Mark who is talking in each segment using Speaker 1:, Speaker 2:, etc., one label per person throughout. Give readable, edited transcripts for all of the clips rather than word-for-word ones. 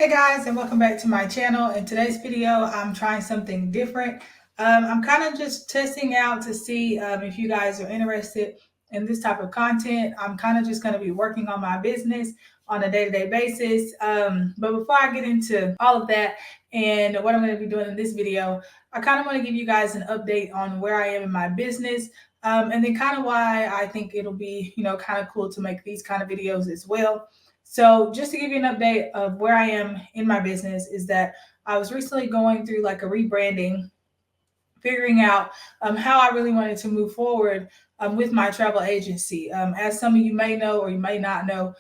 Speaker 1: Hey guys, and welcome back to my channel. In today's video, I'm trying something different. I'm kind of just testing out to see if you guys are interested in this type of content. I'm kind of just going to be working on my business on a day-to-day basis. But before I get into all of that and what I'm going to be doing in this video, I kind of want to give you guys an update on where I am in my business. And then kind of why I think it'll be, kind of cool to make these kind of videos as well. So, just to give you an update of where I am in my business, is that I was recently going through like a rebranding, figuring out how I really wanted to move forward with my travel agency. As some of you may know or you may not know,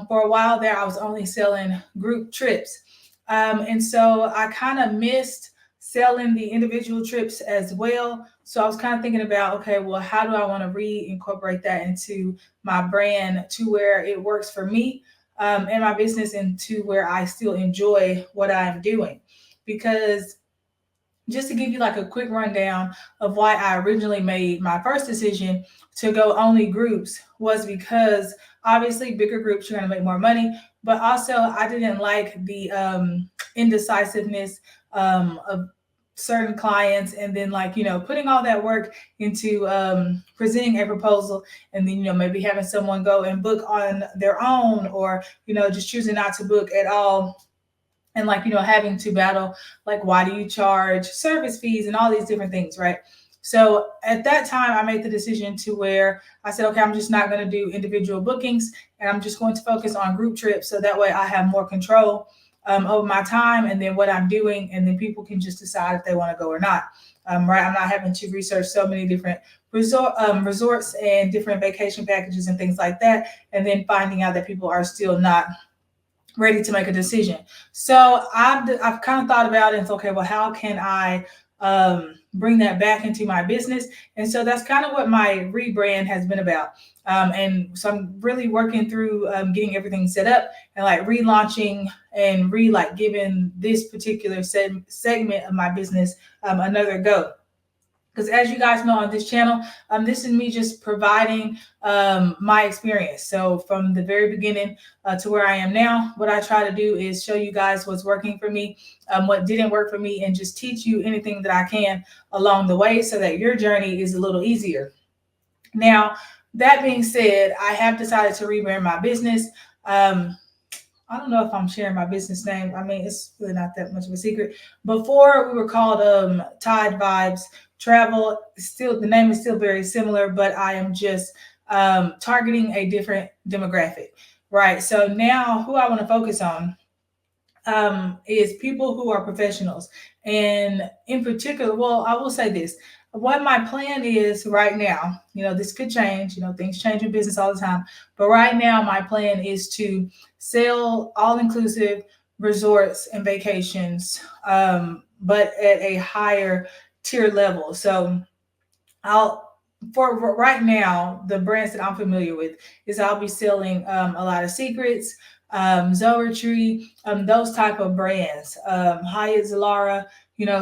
Speaker 1: for a while there, I was only selling group trips. And so I kind of missed selling the individual trips as well. So I was kind of thinking about, okay, well, how do I want to reincorporate that into my brand to where it works for me and my business and to where I still enjoy what I'm doing? Because just to give you like a quick rundown of why I originally made my first decision to go only groups was because obviously bigger groups you're going to make more money, but also I didn't like the indecisiveness of certain clients, and then like putting all that work into presenting a proposal, and then maybe having someone go and book on their own, or just choosing not to book at all, and like having to battle like why do you charge service fees and all these different things, right? So at that time I made the decision to where I said, okay, I'm just not going to do individual bookings, and I'm just going to focus on group trips, so that way I have more control over my time and then what I'm doing, and then people can just decide if they want to go or not. Right, I'm not having to research so many different resorts and different vacation packages and things like that, and then finding out that people are still not ready to make a decision. So I've kind of thought about it. And it's okay. Well, how can I bring that back into my business? And so that's kind of what my rebrand has been about. And so I'm really working through getting everything set up and like relaunching and like giving this particular segment of my business another go. Because as you guys know on this channel, this is me just providing my experience. So from the very beginning to where I am now, what I try to do is show you guys what's working for me, what didn't work for me, and just teach you anything that I can along the way so that your journey is a little easier. Now, that being said, I have decided to rebrand my business. I don't know if I'm sharing my business name. I mean, it's really not that much of a secret. Before we were called Tide Vibes Travel. Still, the name is still very similar, but I am just targeting a different demographic, right? So now, who I want to focus on is people who are professionals, and in particular, well, I will say this: what my plan is right now, this could change, things change in business all the time, but right now my plan is to sell all inclusive resorts and vacations, but at a higher tier level. So I'll for right now, the brands that I'm familiar with is I'll be selling a lot of secrets, Zoetry, those type of brands, Hyatt, Zilara,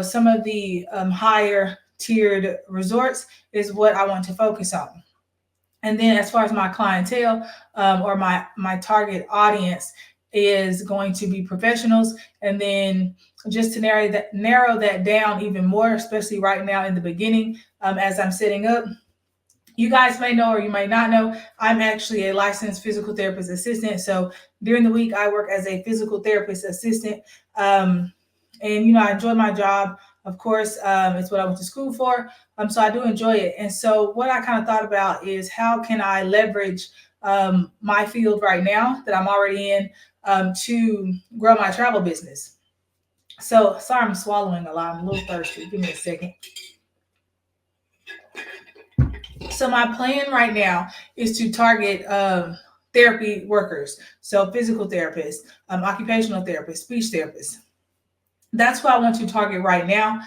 Speaker 1: some of the higher tiered resorts is what I want to focus on. And then as far as my clientele, or my target audience, is going to be professionals. And then just to narrow that down even more, especially right now in the beginning, as I'm setting up, you guys may know or you may not know, I'm actually a licensed physical therapist assistant. So during the week, I work as a physical therapist assistant. And, I enjoy my job. Of course, it's what I went to school for. So I do enjoy it. And so what I kind of thought about is how can I leverage my field right now that I'm already in to grow my travel business. So sorry, I'm swallowing a lot. I'm a little thirsty. Give me a second. So my plan right now is to target therapy workers, so physical therapists, occupational therapists, speech therapists. That's what I want to target right now.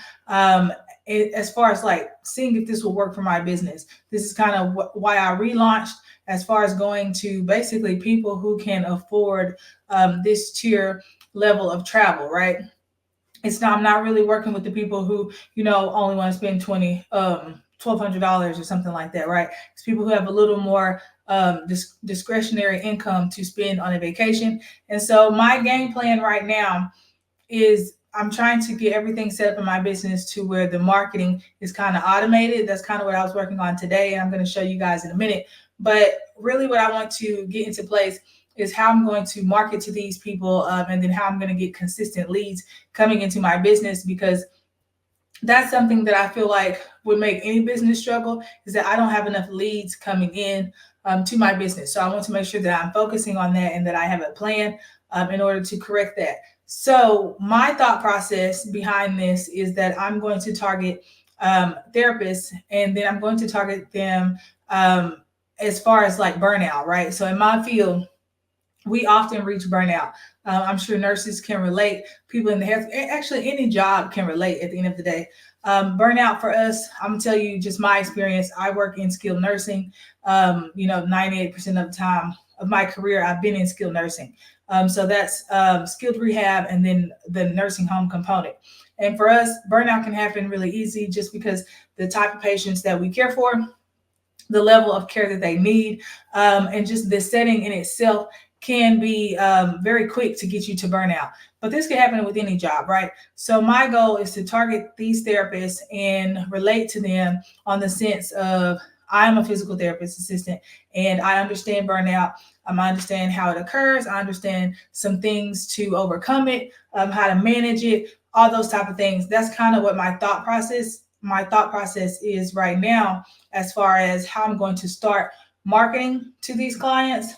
Speaker 1: As far as like seeing if this will work for my business, this is kind of why I relaunched, as far as going to basically people who can afford this tier level of travel, right? I'm not really working with the people who only want to spend $1,200 or something like that, right? It's people who have a little more discretionary income to spend on a vacation. And so my game plan right now is I'm trying to get everything set up in my business to where the marketing is kind of automated. That's kind of what I was working on today, and I'm going to show you guys in a minute. But really, what I want to get into place is how I'm going to market to these people, and then how I'm going to get consistent leads coming into my business, because that's something that I feel like would make any business struggle, is that I don't have enough leads coming in to my business. So I want to make sure that I'm focusing on that and that I have a plan in order to correct that. So my thought process behind this is that I'm going to target therapists, and then I'm going to target them as far as like burnout, right? So in my field, we often reach burnout. I'm sure nurses can relate. People in the health, actually any job can relate at the end of the day. Burnout for us, I'm gonna tell you just my experience. I work in skilled nursing. 98% of the time of my career, I've been in skilled nursing. So that's skilled rehab and then the nursing home component. And for us, burnout can happen really easy just because the type of patients that we care for, the level of care that they need, and just the setting in itself can be very quick to get you to burnout. But this can happen with any job, right? So my goal is to target these therapists and relate to them on the sense of, I'm a physical therapist assistant and I understand burnout. I understand how it occurs. I understand some things to overcome it, how to manage it, all those type of things. That's kind of what my thought process is right now, as far as how I'm going to start marketing to these clients.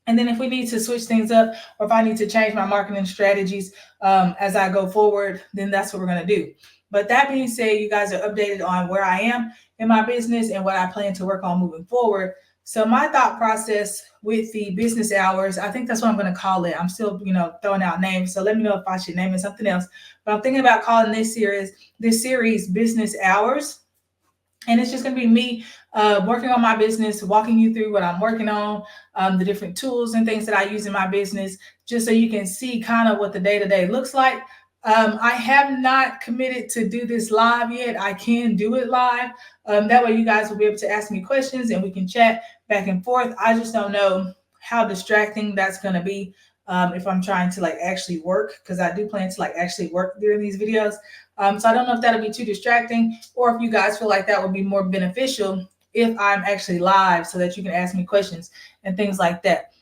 Speaker 1: And then if we need to switch things up, or if I need to change my marketing strategies as I go forward, then that's what we're going to do. But that being said, you guys are updated on where I am in my business and what I plan to work on moving forward. So my thought process with the business hours, I think that's what I'm going to call it. I'm still, throwing out names. So let me know if I should name it something else. But I'm thinking about calling this series Business Hours. And it's just going to be me working on my business, walking you through what I'm working on, the different tools and things that I use in my business, just so you can see kind of what the day-to-day looks like. I have not committed to do this live yet. I can do it live. That way you guys will be able to ask me questions and we can chat back and forth. I just don't know how distracting that's going to be if I'm trying to like actually work, because I do plan to like actually work during these videos. So I don't know if that'll be too distracting, or if you guys feel like that would be more beneficial if I'm actually live so that you can ask me questions and things like that.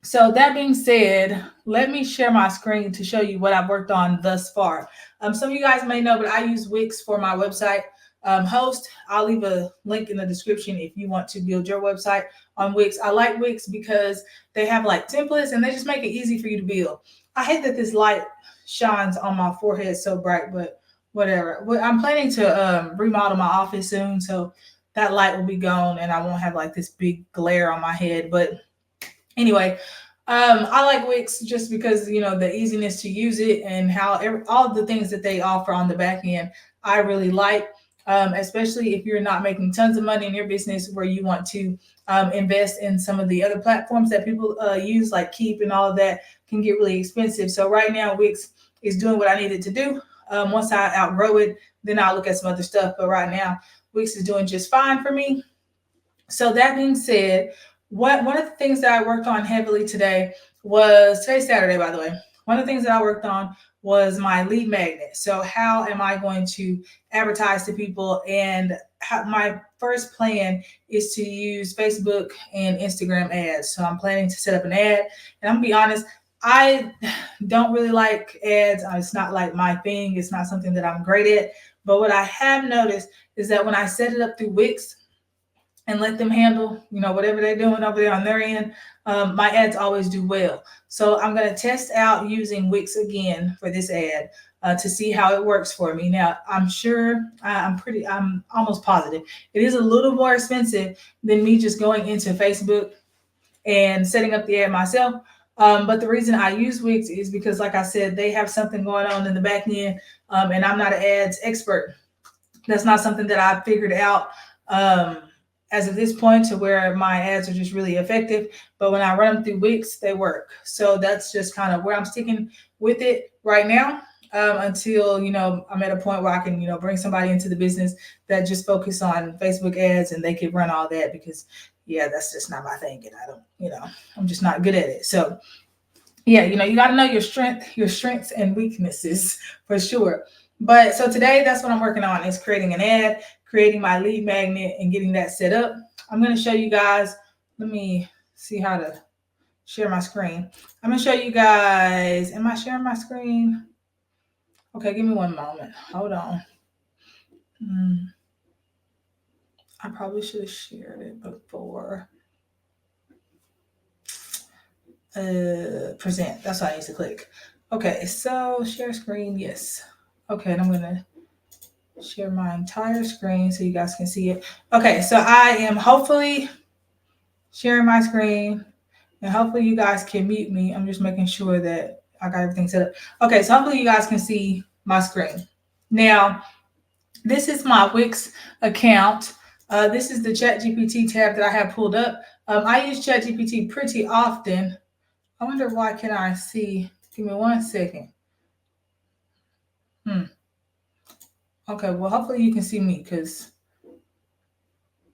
Speaker 1: So that being said, let me share my screen to show you what I've worked on thus far. Some of you guys may know, but I use Wix for my website host. I'll leave a link in the description if you want to build your website on Wix. I like Wix because they have like templates and they just make it easy for you to build. I hate that this light shines on my forehead so bright, but whatever. I'm planning to remodel my office soon, so that light will be gone and I won't have like this big glare on my head. But anyway, I like Wix just because, the easiness to use it and how all the things that they offer on the back end, I really like, especially if you're not making tons of money in your business where you want to invest in some of the other platforms that people use, like Keep and all of that can get really expensive. So right now, Wix is doing what I needed to do. Once I outgrow it, then I'll look at some other stuff. But right now, Wix is doing just fine for me. So that being said, one of the things that I worked on heavily today's Saturday, by the way. One of the things that I worked on was my lead magnet. So how am I going to advertise to people? And my first plan is to use Facebook and Instagram ads. So I'm planning to set up an ad. And I'm gonna be honest, I don't really like ads. It's not like my thing. It's not something that I'm great at. But what I have noticed is that when I set it up through Wix and let them handle, whatever they're doing over there on their end, my ads always do well. So I'm going to test out using Wix again for this ad to see how it works for me. Now, I'm almost positive it is a little more expensive than me just going into Facebook and setting up the ad myself. But the reason I use Wix is because, like I said, they have something going on in the back end, and I'm not an ads expert. That's not something that I figured out as of this point to where my ads are just really effective. But when I run them through Wix, they work. So that's just kind of where I'm sticking with it right now. until, you know, I'm at a point where I can, you know, bring somebody into the business that just focus on Facebook ads and they can run all that, because yeah, that's just not my thing. And I don't, you know, I'm just not good at it. So yeah, you know, you got to know your strengths and weaknesses for sure. But so today, that's what I'm working on, is creating an ad, creating my lead magnet, and getting that set up. I'm going to show you guys. Let me see how to share my screen. I'm going to show you guys. Am I sharing my screen? Okay, give me one moment. Hold on. I probably should have shared it before. Present. That's what I need to click. Okay, so share screen. Yes. Okay, and I'm going to share my entire screen so you guys can see it. Okay, so I am hopefully sharing my screen, and hopefully you guys can mute me. I'm just making sure that I got everything set up. Okay, so hopefully you guys can see my screen. Now, this is my Wix account. This is the ChatGPT tab that I have pulled up. I use ChatGPT pretty often. I wonder why can I see? Give me 1 second. Okay, well, hopefully you can see me, because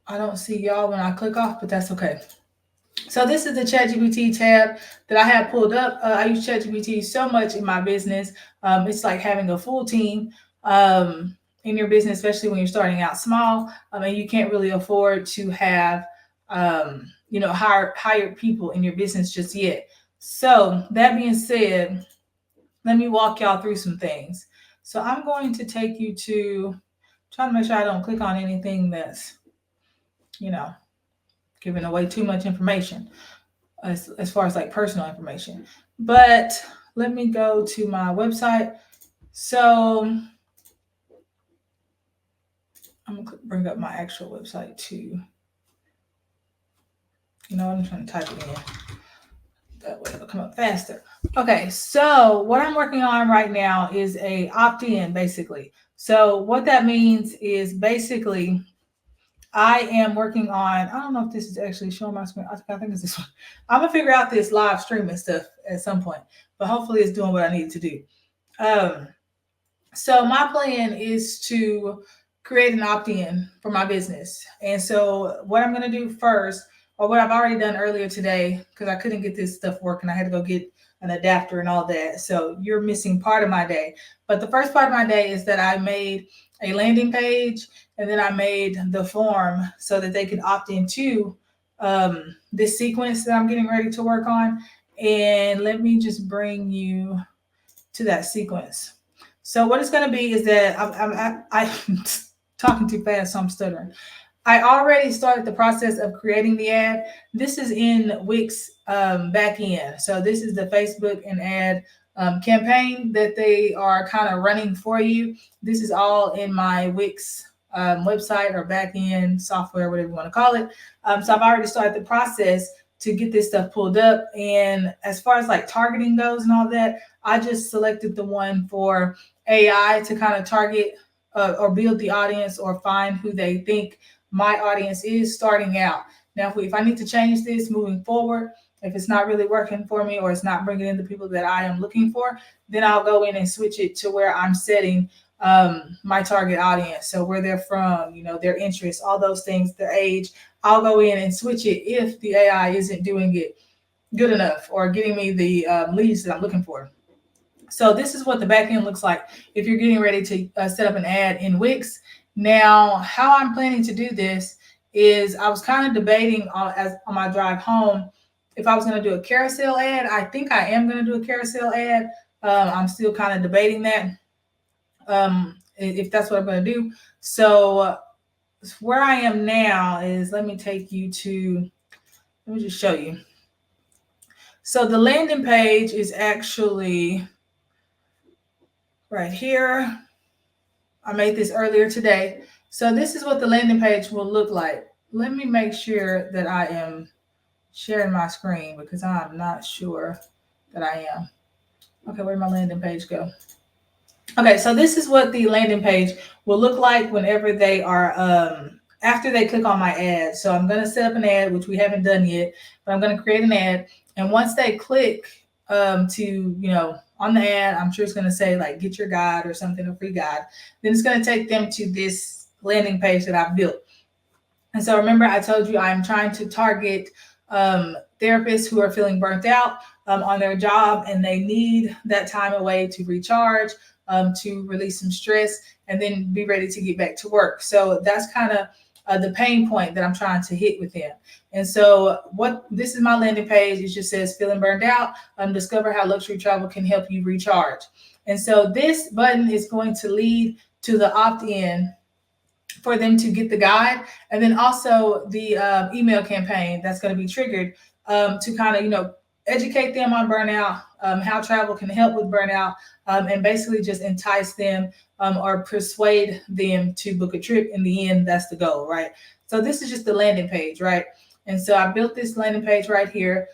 Speaker 1: I don't see y'all when I click off, but that's okay. So this is the ChatGPT tab that I have pulled up. I use ChatGPT so much in my business. It's like having a full team in your business, especially when you're starting out small. And you can't really afford to have, you know, hired people in your business just yet. So that being said, let me walk y'all through some things. So I'm going to take you to, trying to make sure I don't click on anything that's, you know, giving away too much information as far as like personal information. But let me go to my website. So I'm gonna bring up my actual website too. You know, I'm trying to type it in. That way it'll come up faster. Okay, so what I'm working on right now is a opt-in, basically. So what that means is basically I am working on, I don't know if this is actually showing my screen. I think it's this one. I'm gonna figure out this live streaming stuff at some point, but hopefully it's doing what I need to do. Um, so my plan is to create an opt-in for my business. And so what I'm going to do first, or what I've already done earlier today, because I couldn't get this stuff working, I had to go get an adapter and all that. So you're missing part of my day. But the first part of my day is that I made a landing page, and then I made the form so that they could opt into this sequence that I'm getting ready to work on. And let me just bring you to that sequence. So what it's going to be is that I'm talking too fast, so I'm stuttering. I already started the process of creating the ad. This is in Wix back end. So this is the Facebook and ad campaign that they are kind of running for you. This is all in my Wix website or back end software, whatever you want to call it. So I've already started the process to get this stuff pulled up. And as far as like targeting goes and all that, I just selected the one for AI to kind of target or build the audience or find who they think my audience is starting out. Now, if I need to change this moving forward, if it's not really working for me or it's not bringing in the people that I am looking for, then I'll go in and switch it to where I'm setting my target audience. So where they're from, you know, their interests, all those things, their age. I'll go in and switch it if the AI isn't doing it good enough or getting me the leads that I'm looking for. So this is what the back end looks like if you're getting ready to set up an ad in Wix. Now, how I'm planning to do this is I was kind of debating on my drive home if I was going to do a carousel ad. I think I am going to do a carousel ad. I'm still kind of debating that if that's what I'm going to do. So where I am now is, let me take you to, let me just show you. So the landing page is actually right here. I made this earlier today. So this is what the landing page will look like. Let me make sure that I am sharing my screen, because I'm not sure that I am. Okay, where'd my landing page go? Okay, so this is what the landing page will look like whenever they are, after they click on my ad. So I'm going to set up an ad, which we haven't done yet, but I'm going to create an ad. And once they click to, on the ad, I'm sure it's going to say like, get your guide or something, a free guide. Then it's going to take them to this landing page that I've built. And so remember, I told you I'm trying to target therapists who are feeling burnt out on their job, and they need that time away to recharge, to release some stress, and then be ready to get back to work. So that's kind of the pain point that I'm trying to hit with them. And so this is my landing page. It just says feeling burned out, discover how luxury travel can help you recharge. And so this button is going to lead to the opt-in for them to get the guide, and then also the email campaign that's going to be triggered to kind of educate them on burnout, how travel can help with burnout, and basically just entice them or persuade them to book a trip. In the end, that's the goal, right? So this is just the landing page, right? And so I built this landing page right here,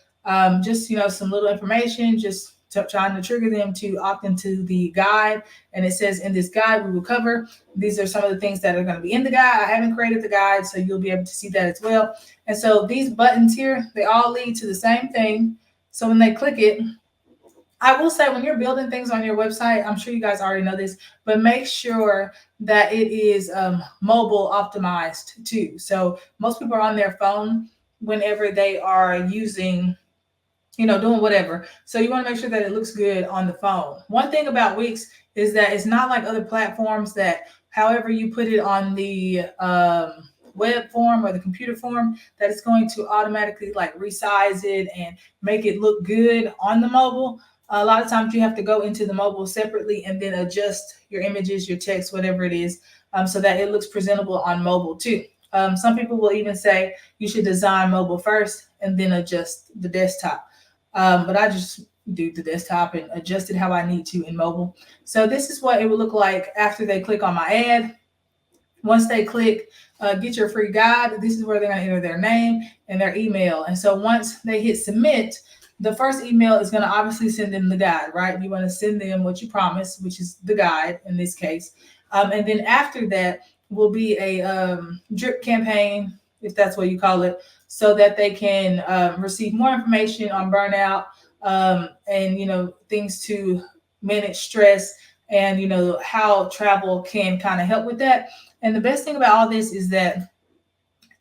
Speaker 1: just some little information, just trying to trigger them to opt into the guide. And it says, in this guide, we will cover, these are some of the things that are going to be in the guide. I haven't created the guide, so you'll be able to see that as well. And so these buttons here, they all lead to the same thing. So when they click it, I will say, when you're building things on your website, I'm sure you guys already know this, but make sure that it is mobile optimized too. So most people are on their phone whenever they are using, doing whatever. So you want to make sure that it looks good on the phone. One thing about Wix is that it's not like other platforms that however you put it on the web form or the computer form, that it's going to automatically like resize it and make it look good on the mobile. A lot of times you have to go into the mobile separately and then adjust your images, your text, whatever it is, so that it looks presentable on mobile too. Some people will even say you should design mobile first and then adjust the desktop. But I just do the desktop and adjust it how I need to in mobile. So this is what it would look like after they click on my ad. Once they click get your free guide, this is where they're going to enter their name and their email. And so once they hit submit, the first email is going to obviously send them the guide, right? You want to send them what you promised, which is the guide in this case. And then after that will be a drip campaign, if that's what you call it, so that they can receive more information on burnout and, things to manage stress and, how travel can kind of help with that. And the best thing about all this is that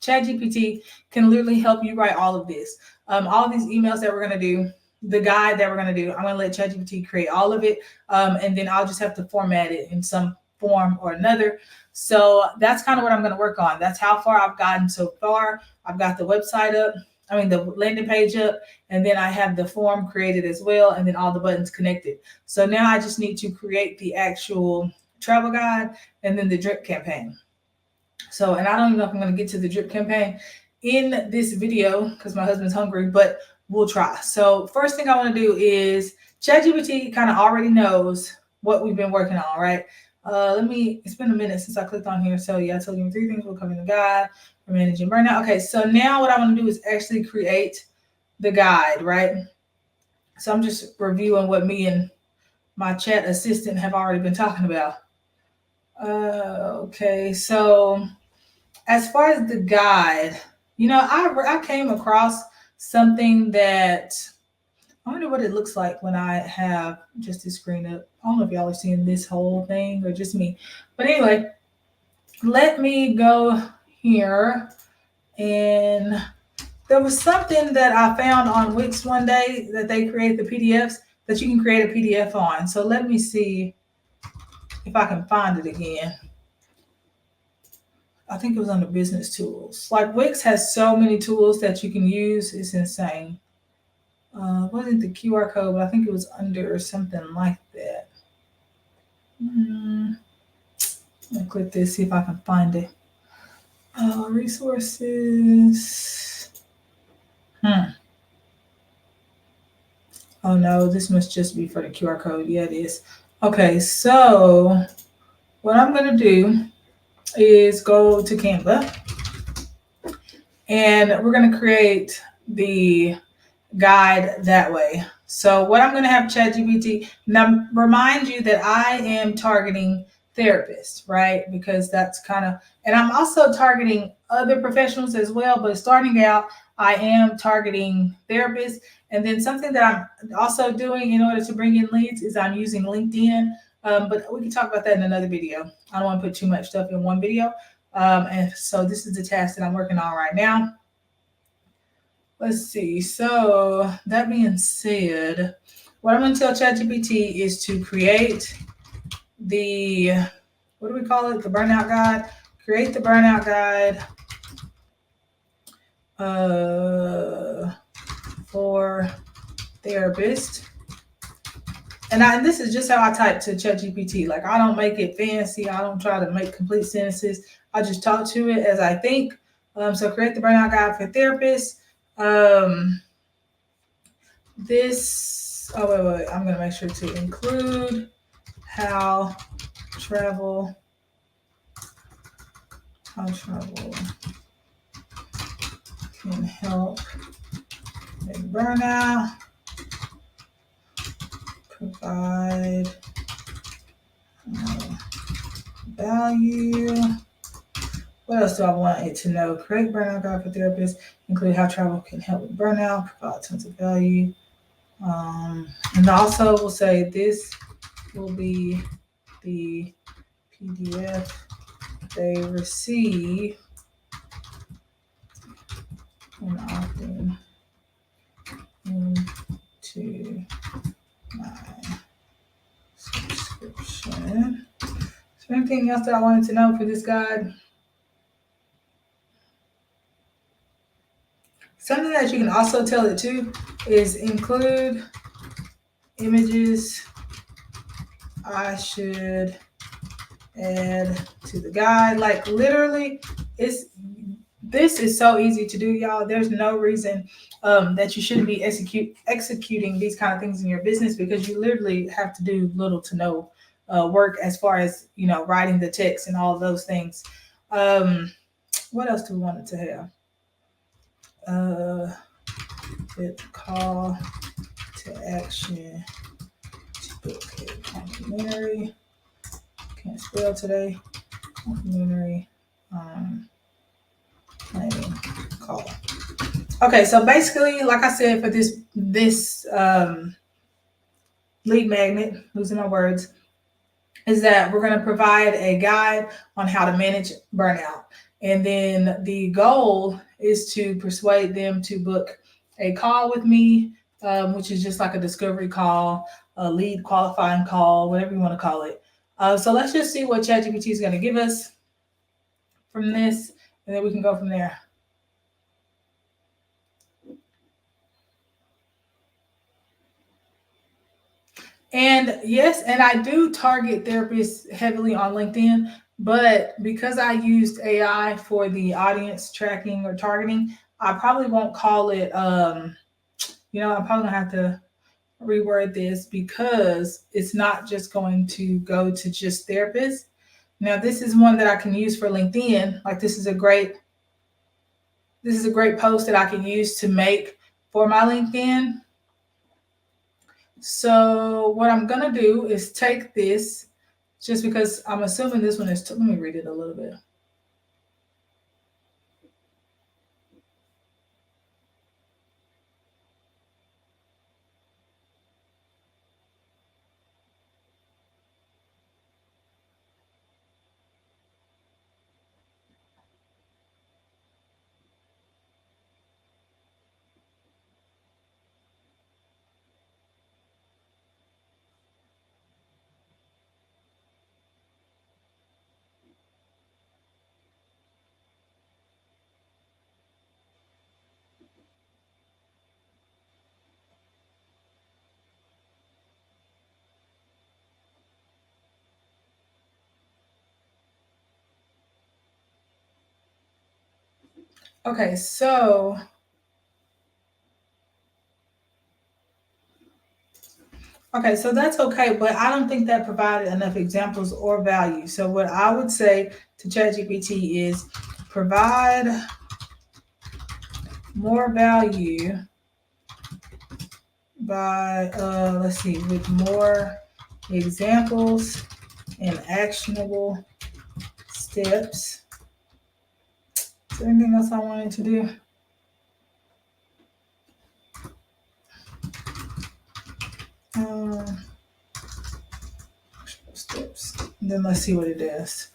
Speaker 1: ChatGPT can literally help you write all of this. All of these emails that we're going to do, the guide that we're going to do, I'm going to let ChatGPT create all of it. And then I'll just have to format it in some form or another. So that's kind of what I'm going to work on. That's how far I've gotten so far. I've got the website up, the landing page up, and then I have the form created as well, and then all the buttons connected. So now I just need to create the actual travel guide and then the drip campaign. So, and I don't even know if I'm going to get to the drip campaign in this video because my husband's hungry, but we'll try. So first thing I want to do is ChatGPT kind of already knows what we've been working on, right? It's been a minute since I clicked on here. So yeah, I told you 3 things will come in the guide for managing burnout. Okay, so now what I want to do is actually create the guide, right? So I'm just reviewing what me and my chat assistant have already been talking about. Okay, so as far as the guide, I came across something that I wonder what it looks like when I have just this screen up. I don't know if y'all are seeing this whole thing or just me. But anyway, let me go here. And there was something that I found on Wix one day that they create the PDFs that you can create a PDF on. So let me see if I can find it again. I think it was under business tools. Like Wix has so many tools that you can use. It's insane. Wasn't the QR code, but I think it was under something like that. Let me click this, see if I can find it. Resources. Oh no, this must just be for the QR code. Yeah, it is. Okay, so what I'm going to do is go to Canva. And we're going to create the guide that way. So what I'm going to have ChatGPT, now remind you that I am targeting therapists, right? Because that's and I'm also targeting other professionals as well, but starting out, I am targeting therapists. And then something that I'm also doing in order to bring in leads is I'm using LinkedIn. But we can talk about that in another video. I don't want to put too much stuff in one video. And so this is the task that I'm working on right now. Let's see. So that being said, what I'm going to tell ChatGPT is to create the, what do we call it? The burnout guide. Create the burnout guide for therapists. And this is just how I type to ChatGPT. Like, I don't make it fancy. I don't try to make complete sentences. I just talk to it as I think. So create the burnout guide for therapists. Wait. I'm going to make sure to include how travel can help with burnout, provide value. What else do I want it to know? Create burnout guide for therapists, include how travel can help with burnout, provide tons of value. And also we'll say this will be the PDF they receive when opting into my subscription. Is there anything else that I wanted to know for this guide? Something that you can also tell it to is include images I should add to the guide. Like, literally, this is so easy to do, y'all. There's no reason that you shouldn't be executing these kind of things in your business, because you literally have to do little to no work as far as, writing the text and all of those things. What else do we want it to have? With call to action to book a complimentary. Can't spell today. Complimentary planning call. Okay, so basically, like I said, for this lead magnet, losing my words, is that we're going to provide a guide on how to manage burnout. And then the goal is to persuade them to book a call with me, which is just like a discovery call, a lead qualifying call, whatever you want to call it. So let's just see what ChatGPT is going to give us from this, and then we can go from there. And yes, and I do target therapists heavily on LinkedIn, but because I used AI for the audience tracking or targeting, I probably won't call it, I'm probably gonna have to reword this, because it's not just going to go to just therapists. Now, this is one that I can use for LinkedIn. Like, this is a great post that I can use to make for my LinkedIn. So what I'm gonna do is take this, just because I'm assuming this one is, let me read it a little bit. Okay, so that's okay, but I don't think that provided enough examples or value. So what I would say to ChatGPT is provide more value by, with more examples and actionable steps. Is there anything else I wanted to do? Um, steps. Then let's see what it does.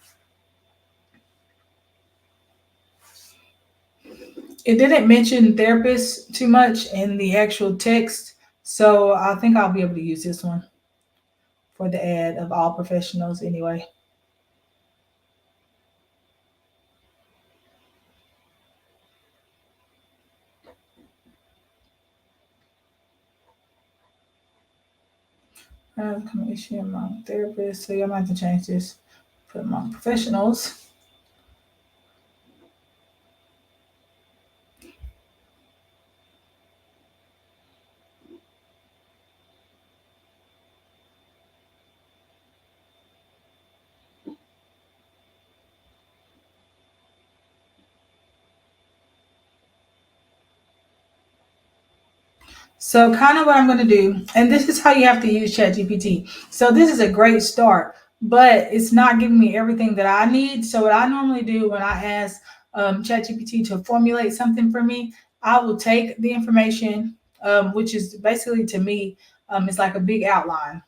Speaker 1: It didn't mention therapists too much in the actual text, so I think I'll be able to use this one for the ad of all professionals anyway. Commission among therapists. So you might have to change this. Put among professionals. So kind of what I'm going to do, and this is how you have to use ChatGPT. So this is a great start, but it's not giving me everything that I need. So what I normally do when I ask ChatGPT to formulate something for me, I will take the information, which is basically to me, it's like a big outline.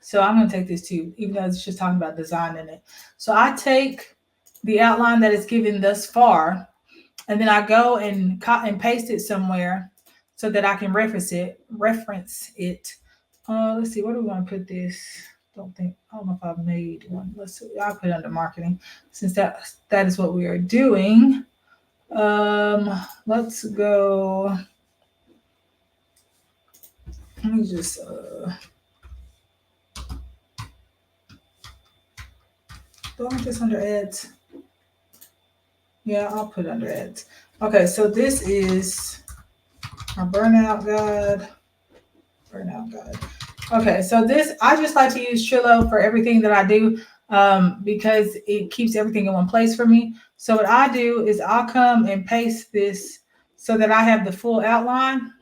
Speaker 1: So I'm going to take this too, even though it's just talking about design in it. So I take the outline that is given thus far, and then I go and paste it somewhere so that I can reference it. Let's see, where do we want to put this? I don't know if I've made one. Let's see, I'll put it under marketing since that is what we are doing. Let's go. Let me just do I want this under ads? Yeah, I'll put it under ads. Okay, so this is our burnout guide. Okay, so this, I just like to use Trello for everything that I do because it keeps everything in one place for me. So what I do is I'll come and paste this so that I have the full outline.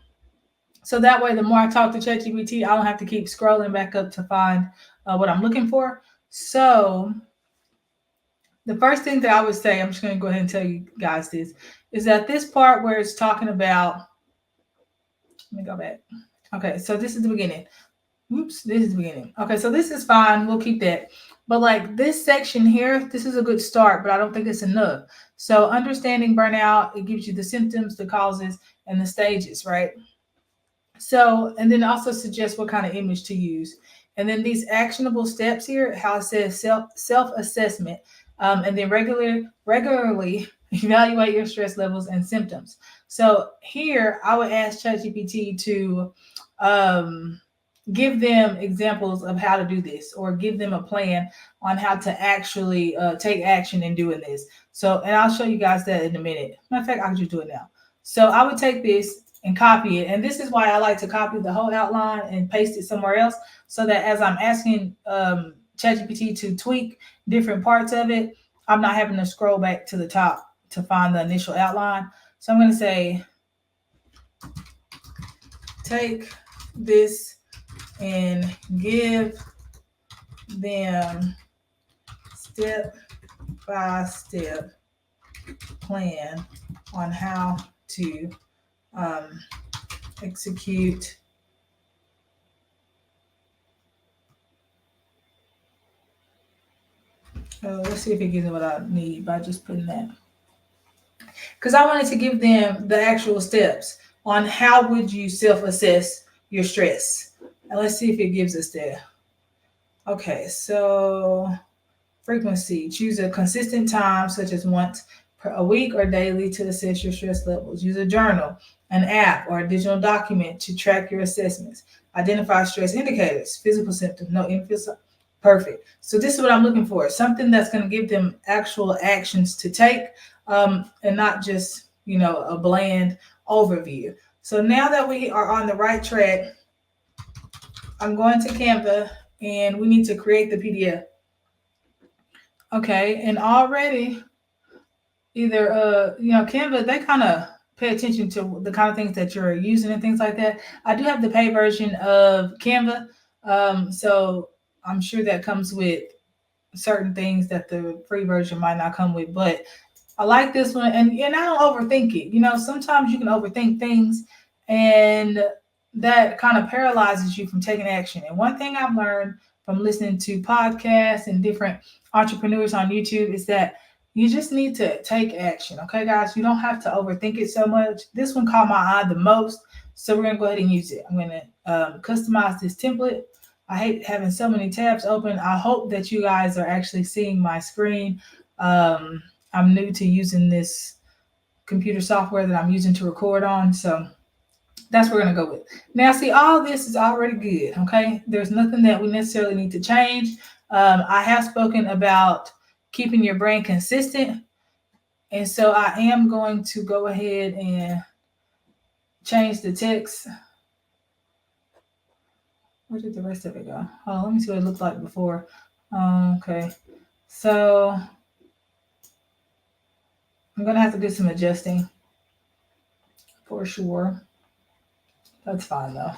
Speaker 1: So that way, the more I talk to ChatGPT, I don't have to keep scrolling back up to find what I'm looking for. So the first thing that I would say, I'm just going to go ahead and tell you guys this, is that this part where it's talking about, let me go back. Okay, so this is the beginning. Oops, this is the beginning. Okay, so this is fine. We'll keep that. But like this section here, this is a good start, but I don't think it's enough. So understanding burnout, it gives you the symptoms, the causes, and the stages, right? So, and then also suggest what kind of image to use. And then these actionable steps here, how it says self-assessment, and then regularly evaluate your stress levels and symptoms. So here I would ask ChatGPT to give them examples of how to do this, or give them a plan on how to actually take action in doing this. So, and I'll show you guys that in a minute. Matter of fact, I can just do it now. So I would take this and copy it. And this is why I like to copy the whole outline and paste it somewhere else, so that as I'm asking ChatGPT to tweak different parts of it, I'm not having to scroll back to the top to find the initial outline. So I'm going to say, take this and give them step-by-step plan on how to execute let's see if it gives me what I need by just putting that, because I wanted to give them the actual steps on how would you self-assess your stress. And let's see if it gives us that. Okay, so frequency, choose a consistent time such as once per a week or daily to assess your stress levels. Use a journal, an app, or a digital document to track your assessments. Identify stress indicators, physical symptoms, no infants. Perfect. So this is what I'm looking for. Something that's going to give them actual actions to take, and not just, a bland overview. So now that we are on the right track, I'm going to Canva and we need to create the PDF. Okay, and already either Canva, they kind of pay attention to the kind of things that you're using and things like that. I do have the paid version of Canva, so I'm sure that comes with certain things that the free version might not come with, but I like this one, and I don't overthink it. Sometimes you can overthink things, and that kind of paralyzes you from taking action. And one thing I've learned from listening to podcasts and different entrepreneurs on YouTube is that you just need to take action. Okay, guys, you don't have to overthink it so much. This one caught my eye the most, so we're gonna go ahead and use it. I'm gonna customize this template. I hate having so many tabs open. I hope that you guys are actually seeing my screen. I'm new to using this computer software that I'm using to record on, so that's what we're going to go with. Now, see, all this is already good, okay? There's nothing that we necessarily need to change. I have spoken about keeping your brand consistent, and so I am going to go ahead and change the text. Where did the rest of it go? Oh, let me see what it looked like before. Okay, so I'm going to have to do some adjusting for sure. That's fine, though.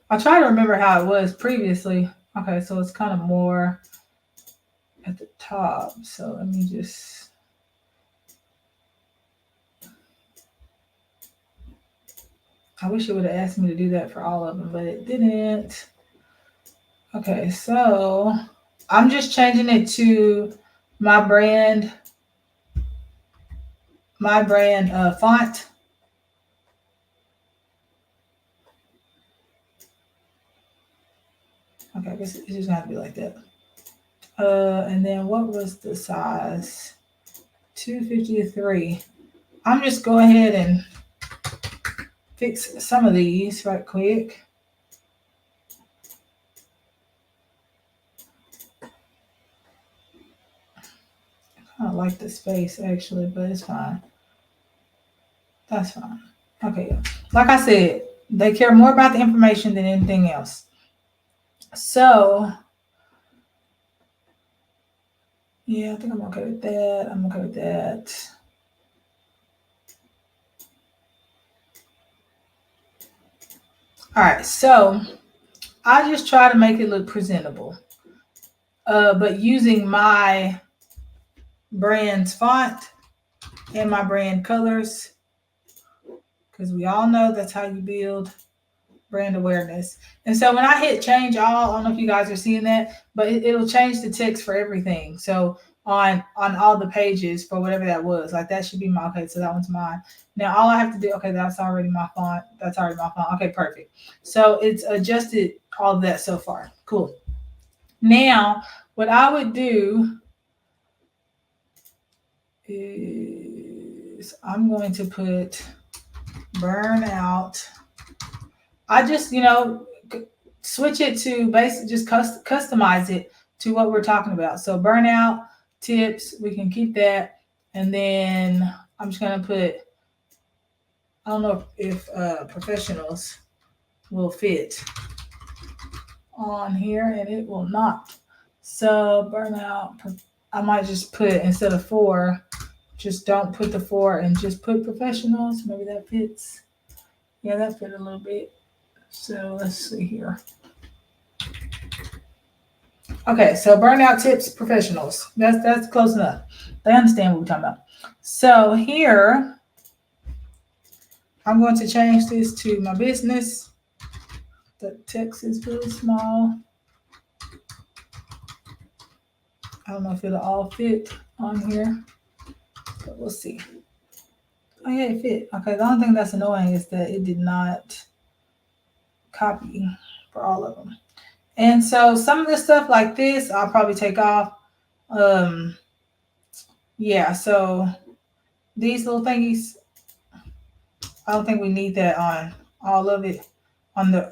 Speaker 1: I'll try to remember how it was previously. Okay, so it's kind of more at the top. So let me just, I wish it would have asked me to do that for all of them, but it didn't. Okay, so I'm just changing it to my brand font. Okay, I guess it's just gonna have to be like that. And then what was the size? 253. I'm just go ahead and fix some of these right quick. I don't like the space actually, but it's fine. That's fine. Okay, like I said, they care more about the information than anything else. So, yeah, I think I'm okay with that. I'm okay with that. All right, so I just try to make it look presentable, but using my brand's font and my brand colors, because we all know that's how you build brand awareness. And so when I hit change all, I don't know if you guys are seeing that, but it'll change the text for everything. So on all the pages for whatever that was, like that should be my, okay, so that one's mine. Now all I have to do, okay, that's already my font. That's already my font. Okay, perfect. So it's adjusted all of that so far. Cool. Now what I would do is I'm going to put burnout. I just, switch it to basically just customize it to what we're talking about. So burnout tips, we can keep that. And then I'm just going to put, I don't know if professionals will fit on here, and it will not. So burnout, I might just put, instead of 4, just don't put the 4 and just put professionals. Maybe that fits. Yeah, that fit a little bit. So let's see here. Okay, so burnout tips professionals. That's close enough. They understand what we're talking about. So here, I'm going to change this to my business. The text is really small. I don't know if it'll all fit on here, but we'll see. Oh yeah, it fit. Okay, the only thing that's annoying is that it did not copy for all of them. And so some of the stuff like this, I'll probably take off. Yeah, so these little thingies, I don't think we need that on all of it.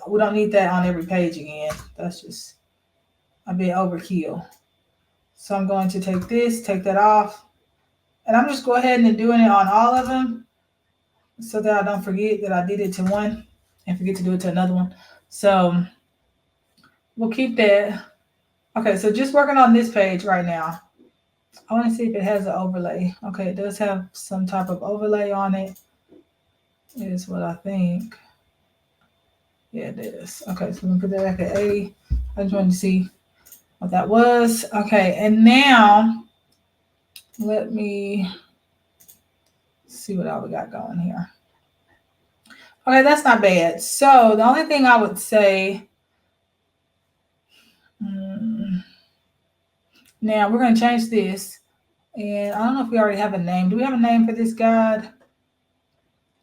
Speaker 1: We don't need that on every page again. That's just a bit overkill. So I'm going to take this, take that off, and I'm just go ahead and doing it on all of them so that I don't forget that I did it to one and forget to do it to another one. So we'll keep that. Okay, so just working on this page right now. I want to see if it has an overlay. Okay, it does have some type of overlay on it, is what I think. Yeah, it is. Okay, so I'm going to put that back at 80. I just wanted to see what that was. Okay, and now let me see what all we got going here. Okay, that's not bad. So the only thing I would say, now we're going to change this. And I don't know if we already have a name. Do we have a name for this guide?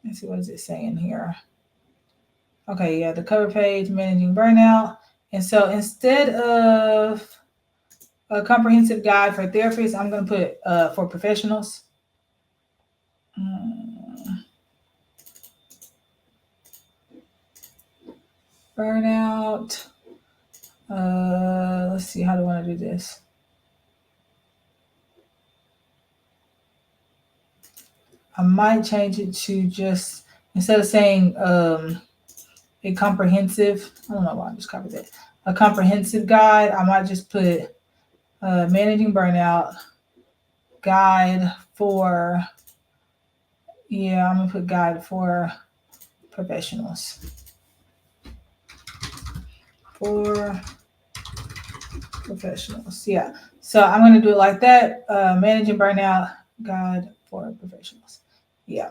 Speaker 1: Let's see, what is it saying here? Okay, yeah, the cover page, managing burnout. And so instead of a comprehensive guide for therapists, I'm going to put for professionals. Burnout. Let's see, how do I want to do this? I might change it to just, instead of saying a comprehensive, I don't know why I just copied that, a comprehensive guide, I might just put managing burnout guide for, yeah, I'm gonna put guide for professionals. For professionals, yeah. So I'm gonna do it like that. Managing burnout guide for professionals. Yeah.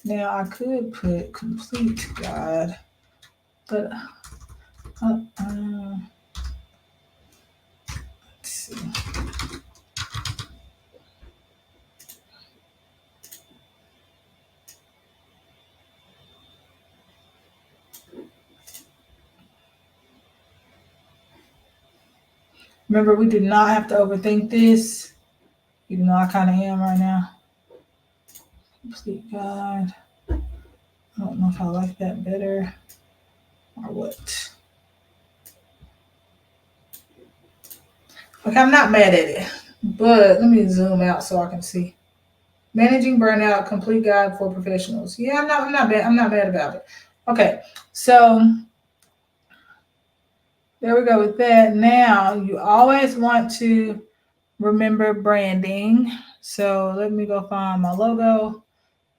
Speaker 1: Now I could put complete guide, but let's see. Remember, we do not have to overthink this, even though I kind of am right now. Complete guide. I don't know if I like that better or what. Okay, I'm not mad at it, but let me zoom out so I can see. Managing burnout, complete guide for professionals. Yeah, I'm not bad. I'm not bad about it. Okay, so there we go with that. Now you always want to remember branding. So let me go find my logo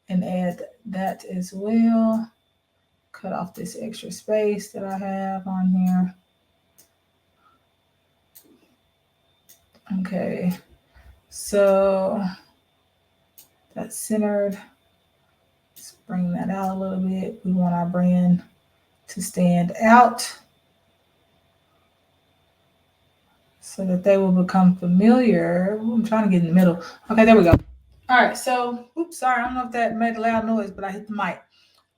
Speaker 1: and add that as well. Cut off this extra space that I have on here. Okay, so that's centered. Let's bring that out a little bit. We want our brand to stand out so that they will become familiar. Ooh, I'm trying to get in the middle. Okay, there we go. All right, so, oops, sorry, I don't know if that made a loud noise, but I hit the mic.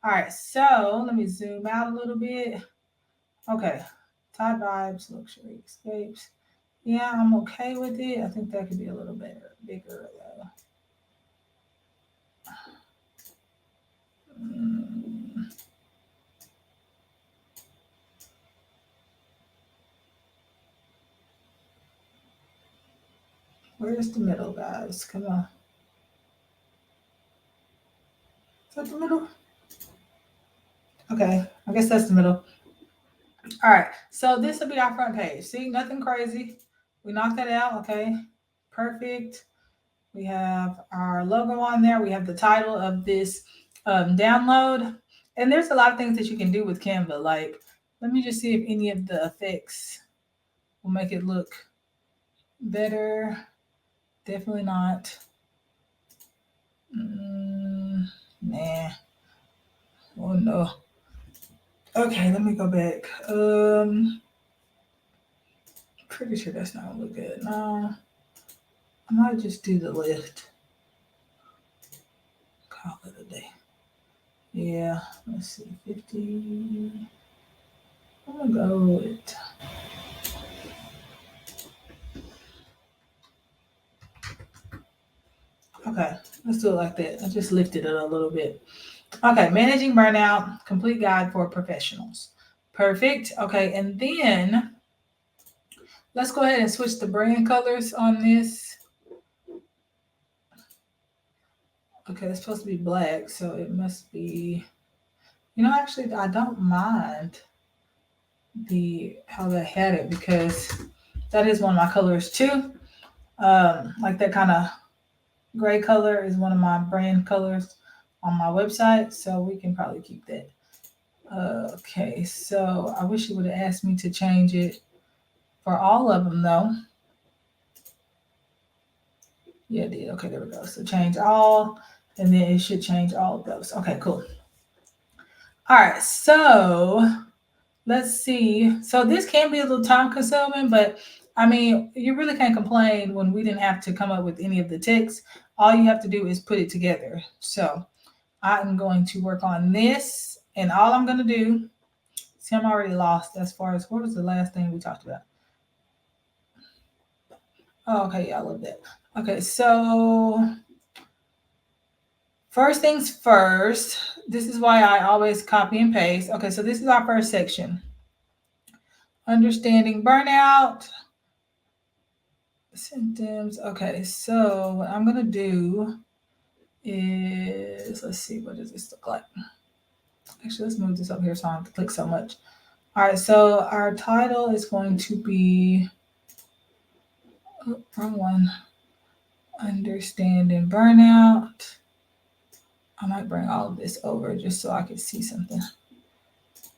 Speaker 1: All right, so let me zoom out a little bit. Okay, Tide Vibes, Luxury Escapes. Yeah, I'm okay with it. I think that could be a little bit bigger though. Where's the middle, guys? Come on. Is that the middle? Okay, I guess that's the middle. All right, so this will be our front page. See, nothing crazy. We knocked that out. Okay, perfect. We have our logo on there. We have the title of this download. And there's a lot of things that you can do with Canva. Like, let me just see if any of the effects will make it look better. Definitely not. Nah. Oh no. Okay, let me go back. Pretty sure that's not gonna look good. No. I might just do the lift. Call it a day. Yeah, let's see. 50. I'm gonna go with. Okay, let's do it like that. I just lifted it a little bit. Okay, managing burnout, complete guide for professionals. Perfect. Okay, and then let's go ahead and switch the brand colors on this. Okay, it's supposed to be black, so it must be, actually I don't mind how they had it because that is one of my colors too. Like that kind of gray color is one of my brand colors on my website, so we can probably keep that. Okay, so I wish you would have asked me to change it for all of them though. Yeah, it did. Okay, there we go. So change all, and then it should change all of those. Okay, cool. All right, so let's see. So this can be a little time consuming, but I mean, you really can't complain when we didn't have to come up with any of the text. All you have to do is put it together. So I'm going to work on this, and all I'm going to do, see, I'm already lost as far as what was the last thing we talked about? Oh, okay, yeah, I love that. Okay, so first things first, this is why I always copy and paste. Okay, so this is our first section. Understanding burnout, symptoms. Okay, so what I'm gonna do is, let's see, what does this look like? Actually, let's move this up here so I don't have to click so much. All right, so our title is going to be, oh, wrong one, understanding burnout. I might bring all of this over just so I can see something.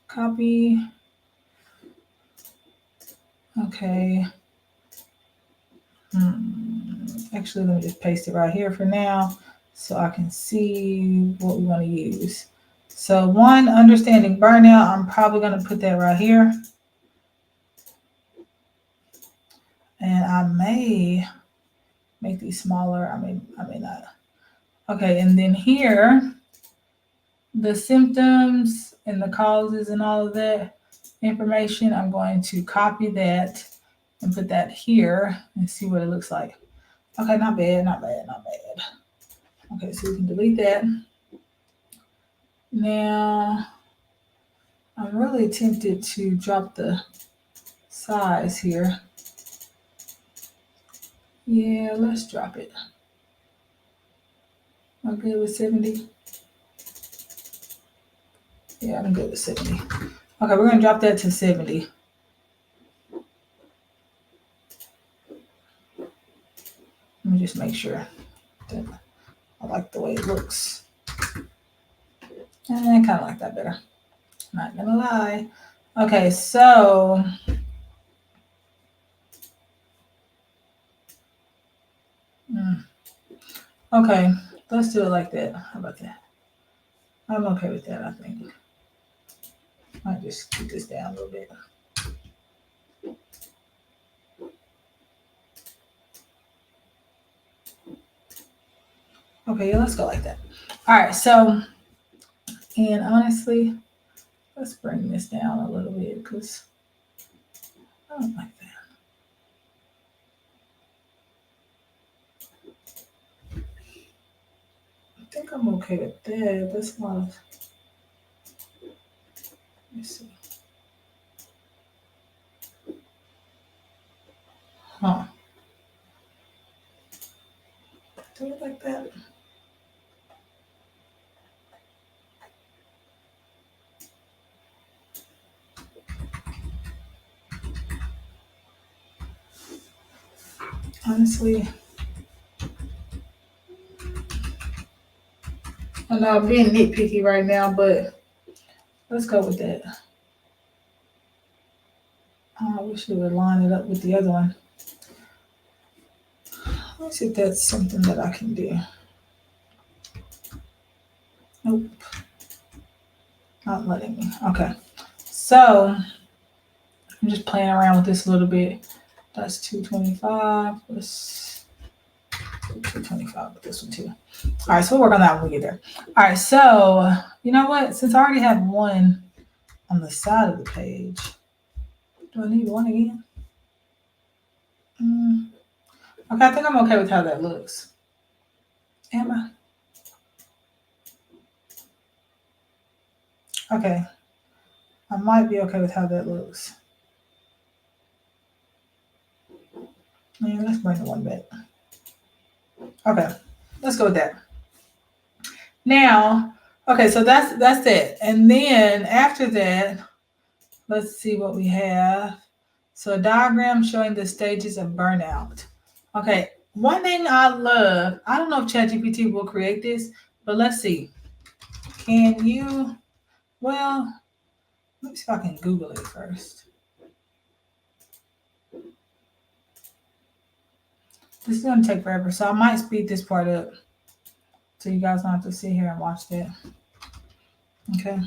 Speaker 1: Copy. Okay. Actually, let me just paste it right here for now so I can see what we want to use. So one, understanding burnout, I'm probably going to put that right here. And I may make these smaller. I may not. Okay, and then here, the symptoms and the causes and all of that information, I'm going to copy that and put that here and see what it looks like. Okay, not bad, not bad, not bad. Okay, so we can delete that. Now, I'm really tempted to drop the size here. Yeah, let's drop it. I'm good with 70. Yeah, I'm good with 70. Okay, we're going to drop that to 70. Let me just make sure that I like the way it looks. I kind of like that better. Not gonna lie. Okay, so okay, let's do it like that. How about that? I'm okay with that, I think. I'll just keep this down a little bit. Okay, yeah, let's go like that. All right, so, and honestly, let's bring this down a little bit because I don't like that. I think I'm okay with that. That's a lot of, let me see. Huh. Do it like that. Honestly, I know I'm being nitpicky right now, but let's go with that. I wish it would line it up with the other one. Let's see if that's something that I can do. Nope, not letting me. Okay, so I'm just playing around with this a little bit. That's 225. Let's do 225 with this one too. All right, so we'll work on that when we get there. All right, so you know what? Since I already have one on the side of the page, do I need one again? Okay, I think I'm okay with how that looks. Am I? Okay, I might be okay with how that looks. Yeah, let's bring the one back. Okay, let's go with that. Now, okay, so that's it. And then after that, let's see what we have. So a diagram showing the stages of burnout. Okay, one thing I love, I don't know if ChatGPT will create this, but let's see. Can you, well, let me see if I can Google it first. This is going to take forever, so I might speed this part up so you guys don't have to sit here and watch that. Okay.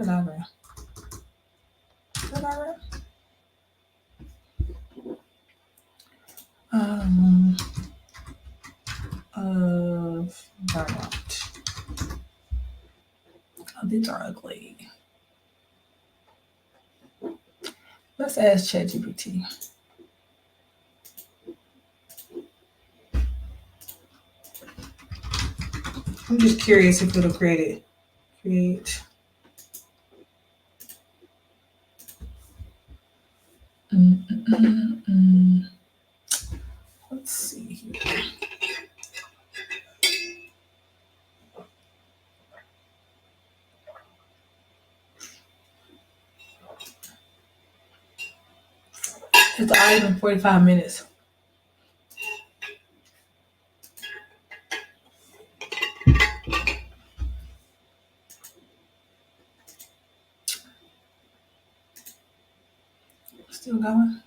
Speaker 1: diagram? Is that diagram? Of burnout. Oh, these are ugly. Let's ask ChatGPT. I'm just curious if it'll create it. Create. Let's see here. It's already been 45 minutes. Still going?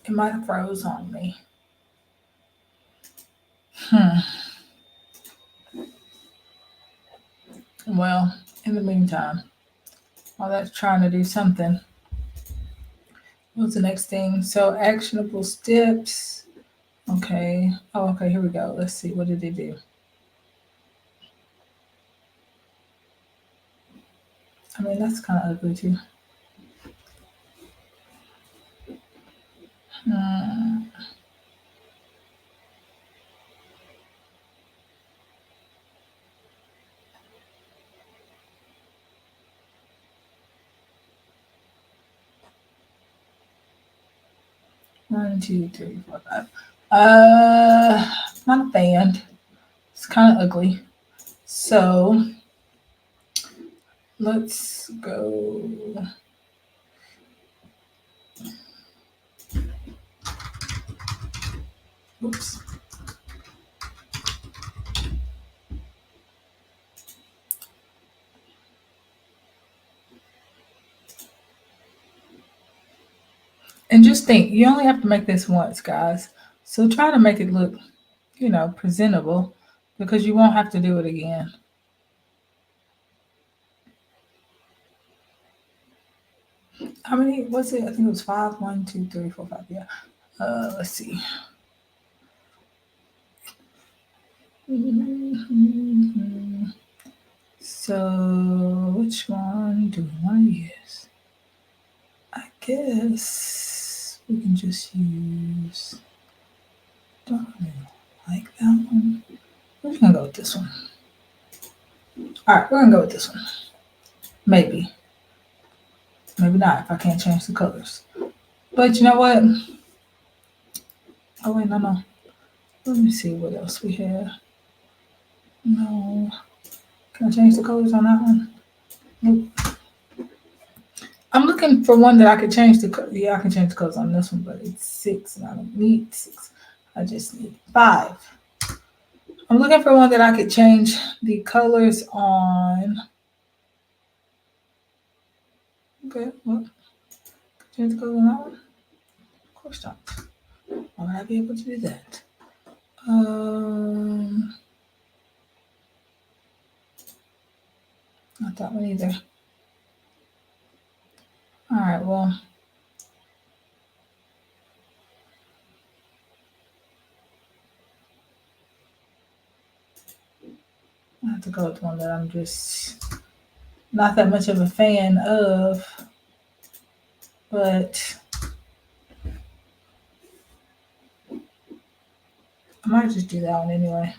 Speaker 1: It might have froze on me. Well, in the meantime, while that's trying to do something, what's the next thing? So actionable steps. Okay. Oh, okay, here we go. Let's see. What did they do? I mean, that's kind of ugly too. Hmm. One, two, three, four, five. Not a fan. It's kind of ugly. So let's go. Oops. And just think, you only have to make this once, guys. So try to make it look, presentable, because you won't have to do it again. How many was it? I think it was 5. 1, 2, 3, 4, 5. Yeah. Let's see. So which one do we want to use? I guess we can just use. Don't really like that one. We're just gonna go with this one. All right, we're gonna go with this one. Maybe not if I can't change the colors. But you know what? Oh wait, no. Let me see what else we have. No. Can I change the colors on that one? Nope. I'm looking for one that I could change the color. Yeah, I can change the colors on this one, but it's 6 and I don't need 6. I just need 5. I'm looking for one that I could change the colors on. Okay, well, change the color on that one? Of course not. Why would I be able to do that? Not that one either. All right, well. I have to go with one that I'm just not that much of a fan of, but I might just do that one anyway.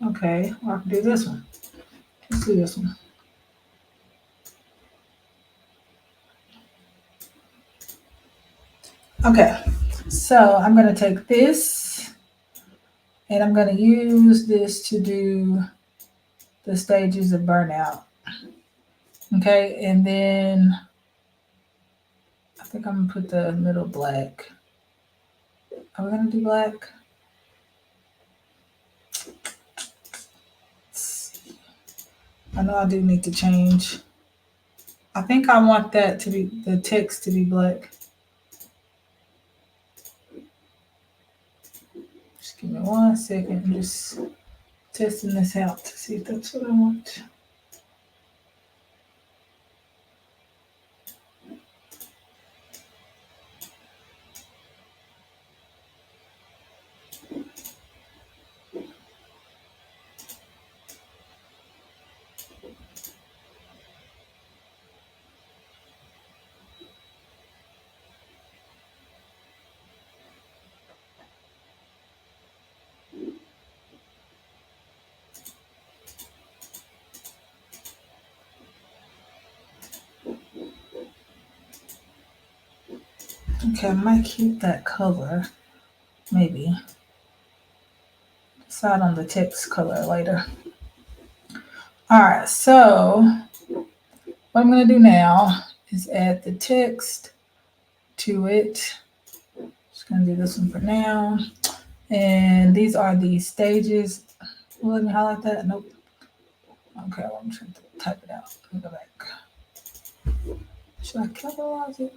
Speaker 1: Okay, well, I can do this one. Let's do this one. Okay, so I'm going to take this and I'm going to use this to do the stages of burnout. Okay, and then I think I'm going to put the middle black. Are we going to do black? I know I do need to change. I think I want that to be the text to be black. Give me 1 second. I'm just testing this out to see if that's what I want. Okay, I might keep that color, maybe. Decide on the text color later. All right, so what I'm gonna do now is add the text to it. Just gonna do this one for now. And these are the stages. Will let me highlight that? Nope. Okay, I'm trying to type it out. Let me go back. Should I capitalize it?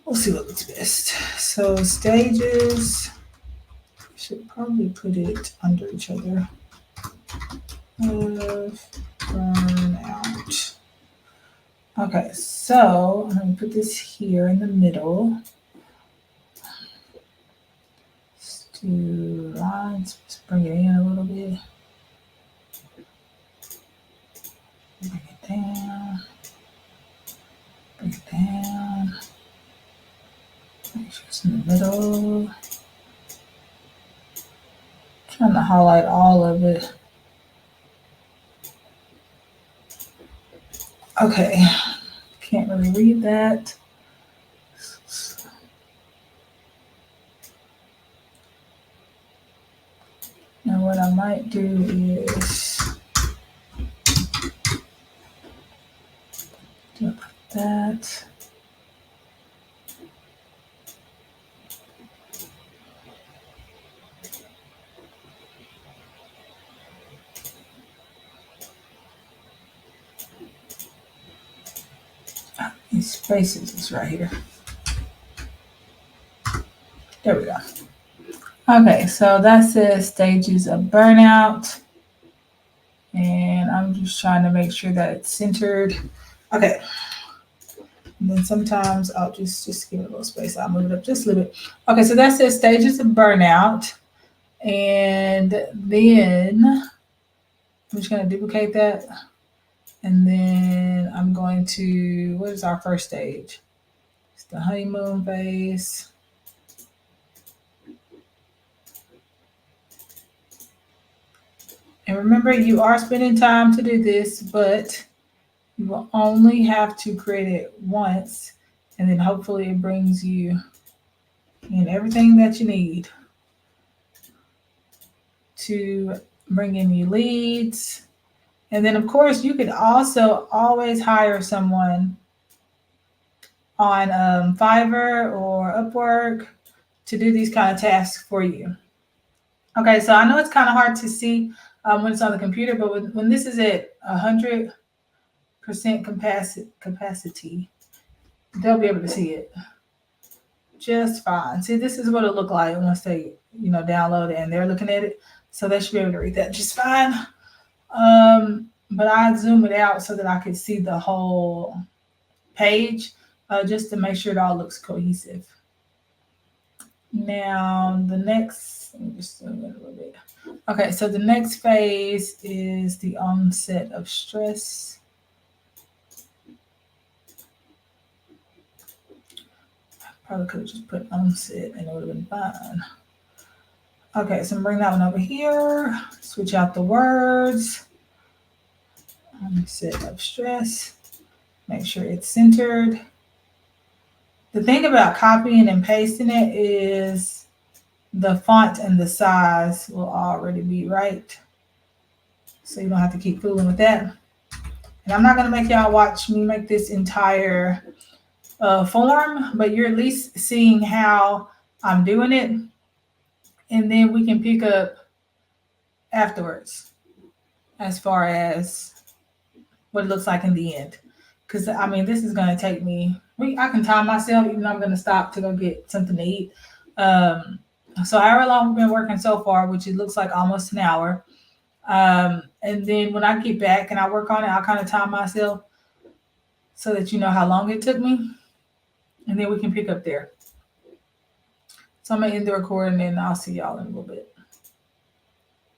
Speaker 1: We'll see what looks best. So stages, should probably put it under each other. Burnout. Okay, so I'm going to put this here in the middle. Let's do lines. Just bring it in a little bit. Bring it down. Bring it down. Make sure it's in the middle. Trying to highlight all of it. Okay, can't really read that. Now what I might do is do it like that. These spaces is right here. There we go. Okay, so that says stages of burnout. And I'm just trying to make sure that it's centered. Okay. And then sometimes I'll just give it a little space. I'll move it up just a little bit. Okay, so that says stages of burnout. And then I'm just going to duplicate that. And then I'm going to, what is our first stage? It's the honeymoon phase. And remember, you are spending time to do this, but you will only have to create it once, and then hopefully it brings you in everything that you need to bring in your leads. And then, of course, you could also always hire someone on Fiverr or Upwork to do these kind of tasks for you. Okay, so I know it's kind of hard to see when it's on the computer, but when this is at 100% capacity, they'll be able to see it just fine. See, this is what it look like once they, download it and they're looking at it. So they should be able to read that just fine. But I zoom it out so that I could see the whole page, just to make sure it all looks cohesive. Now the next, let me just zoom in a little bit. Okay, so the next phase is the onset of stress. Probably could have just put onset and it would have been fine. Okay, so I'm bringing that one over here. Switch out the words. Onset of stress. Make sure it's centered. The thing about copying and pasting it is the font and the size will already be right. So you don't have to keep fooling with that. And I'm not going to make y'all watch me make this entire form, but you're at least seeing how I'm doing it. And then we can pick up afterwards as far as what it looks like in the end. Because, this is going to take me, I can time myself, even though I'm going to stop to go get something to eat. So however long we've been working so far, which it looks like almost an hour. And then when I get back and I work on it, I'll kind of time myself so that you know how long it took me. And then we can pick up there. So I'm gonna end the recording and I'll see y'all in a little bit.